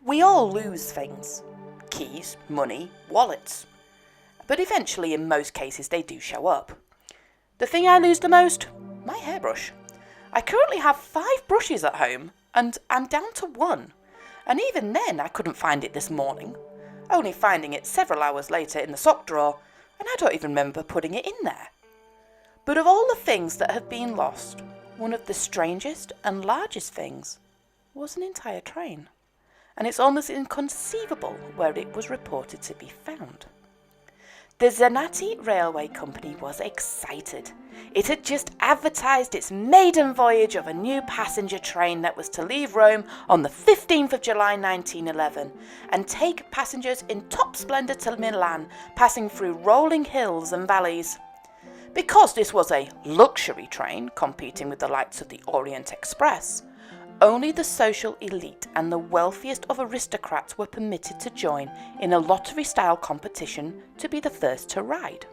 We all lose things. Keys, money, wallets. But eventually, in most cases, they do show up. The thing I lose the most? My hairbrush. I currently have 5 brushes at home, and I'm down to 1. And even then, I couldn't find it this morning, only finding it several hours later in the sock drawer, and I don't even remember putting it in there. But of all the things that have been lost, one of the strangest and largest things was an entire train, and it's almost inconceivable where it was reported to be found. The Zanetti Railway Company was excited. It had just advertised its maiden voyage of a new passenger train that was to leave Rome on the 15th of July 1911 and take passengers in top splendour to Milan, passing through rolling hills and valleys. Because this was a luxury train competing with the likes of the Orient Express, only the social elite and the wealthiest of aristocrats were permitted to join in a lottery-style competition to be the first to ride.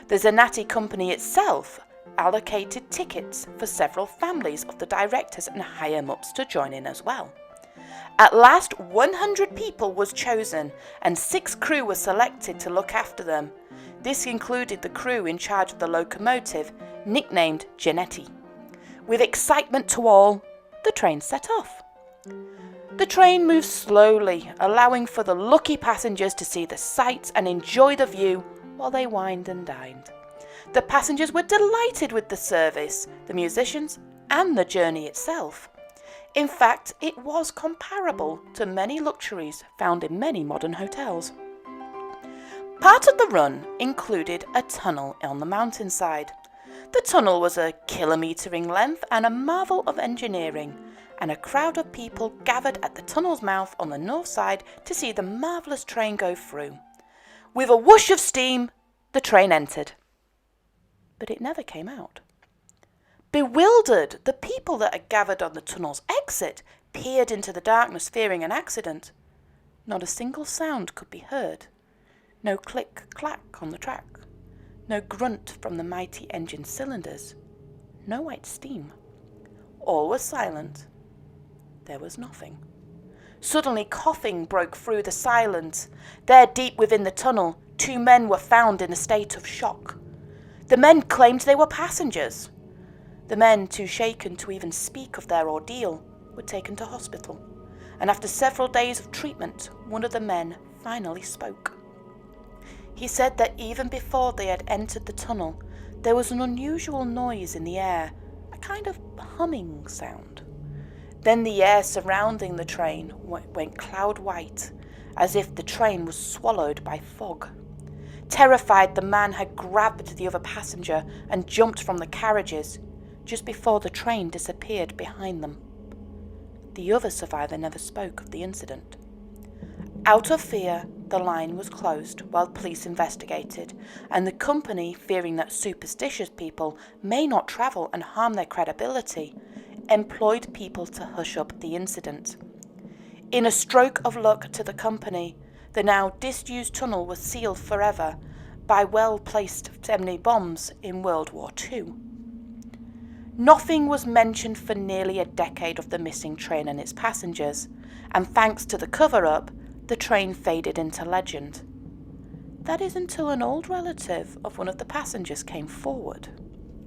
The Zanetti Company itself allocated tickets for several families of the directors and higher-ups to join in as well. At last, 100 people was chosen and 6 crew were selected to look after them. This included the crew in charge of the locomotive, nicknamed Zanetti. With excitement to all, the train set off. The train moved slowly, allowing for the lucky passengers to see the sights and enjoy the view while they wined and dined. The passengers were delighted with the service, the musicians, and the journey itself. In fact, it was comparable to many luxuries found in many modern hotels. Part of the run included a tunnel on the mountainside. The tunnel was a kilometre in length and a marvel of engineering, and a crowd of people gathered at the tunnel's mouth on the north side to see the marvellous train go through. With a whoosh of steam, the train entered. But it never came out. Bewildered, the people that had gathered on the tunnel's exit peered into the darkness, fearing an accident. Not a single sound could be heard. No click-clack on the track. No grunt from the mighty engine cylinders. No white steam. All was silent. There was nothing. Suddenly coughing broke through the silence. There, deep within the tunnel, 2 men were found in a state of shock. The men claimed they were passengers. The men, too shaken to even speak of their ordeal, were taken to hospital, and after several days of treatment, one of the men finally spoke. He said that even before they had entered the tunnel, there was an unusual noise in the air, a kind of humming sound. Then the air surrounding the train went cloud white, as if the train was swallowed by fog. Terrified, the man had grabbed the other passenger and jumped from the carriages just before the train disappeared behind them. The other survivor never spoke of the incident. Out of fear, the line was closed while police investigated, and the company, fearing that superstitious people may not travel and harm their credibility, employed people to hush up the incident. In a stroke of luck to the company, the now disused tunnel was sealed forever by well-placed enemy bombs in World War II. Nothing was mentioned for nearly a decade of the missing train and its passengers, and thanks to the cover-up, the train faded into legend. That is until an old relative of one of the passengers came forward.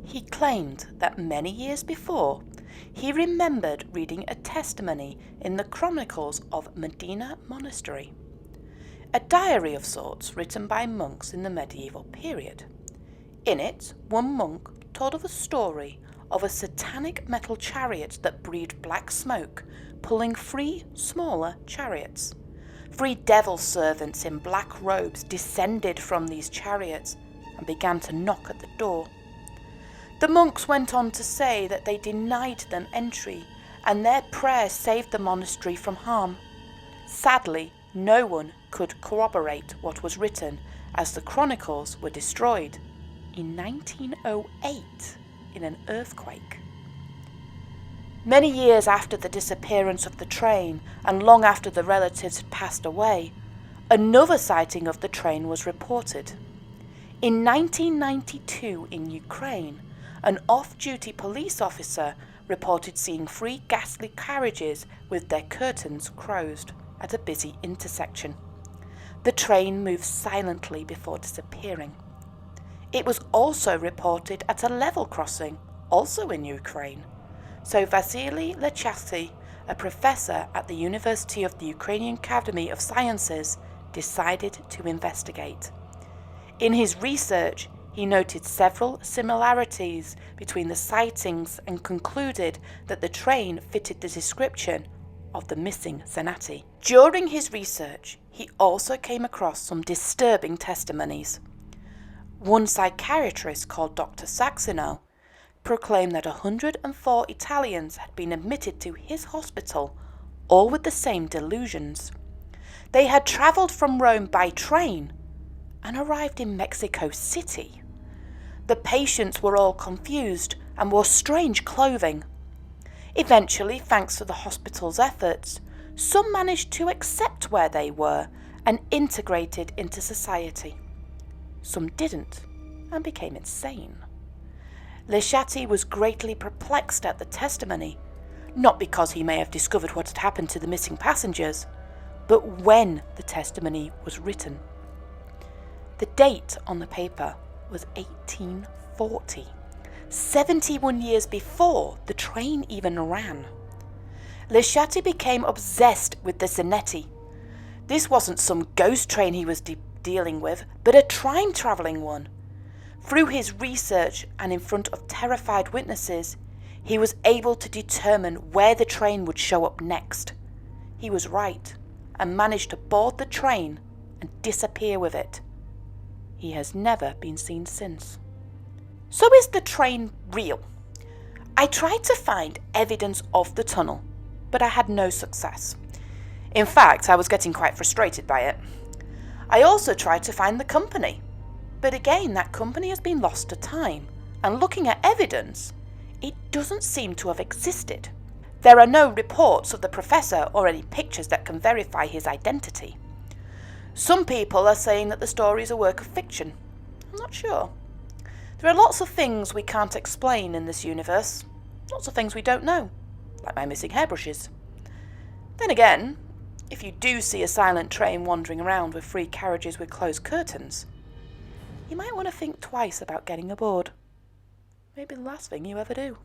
He claimed that many years before, he remembered reading a testimony in the chronicles of Medina Monastery, a diary of sorts written by monks in the medieval period. In it, one monk told of a story of a satanic metal chariot that breathed black smoke, pulling 3 smaller chariots. 3 devil servants in black robes descended from these chariots and began to knock at the door. The monks went on to say that they denied them entry, and their prayers saved the monastery from harm. Sadly, no one could corroborate what was written, as the chronicles were destroyed in 1908 in an earthquake. Many years after the disappearance of the train, and long after the relatives had passed away, another sighting of the train was reported. In 1992 in Ukraine, an off-duty police officer reported seeing 3 ghastly carriages with their curtains closed. at a busy intersection. The train moved silently before disappearing. It was also reported at a level crossing, also in Ukraine. So Vasily Lechaty, a professor at the University of the Ukrainian Academy of Sciences, decided to investigate. In his research, he noted several similarities between the sightings and concluded that the train fitted the description of the missing Zanetti. During his research, he also came across some disturbing testimonies. One psychiatrist called Dr. Saxino proclaimed that 104 Italians had been admitted to his hospital, all with the same delusions. They had travelled from Rome by train and arrived in Mexico City. The patients were all confused and wore strange clothing. Eventually, thanks to the hospital's efforts, some managed to accept where they were and integrated into society. Some didn't and became insane. Lechaty was greatly perplexed at the testimony, not because he may have discovered what had happened to the missing passengers, but when the testimony was written. The date on the paper was 1840, 71 years before the train even ran. Lechaty became obsessed with the Zanetti. This wasn't some ghost train he was dealing with, but a time-travelling one. Through his research and in front of terrified witnesses, he was able to determine where the train would show up next. He was right and managed to board the train and disappear with it. He has never been seen since. So is the train real? I tried to find evidence of the tunnel, but I had no success. In fact, I was getting quite frustrated by it. I also tried to find the company, but again, that company has been lost to time, and looking at evidence, it doesn't seem to have existed. There are no reports of the professor or any pictures that can verify his identity. Some people are saying that the story is a work of fiction. I'm not sure. There are lots of things we can't explain in this universe, lots of things we don't know, like my missing hairbrushes. Then again, if you do see a silent train wandering around with 3 carriages with closed curtains, you might want to think twice about getting aboard. Maybe the last thing you ever do.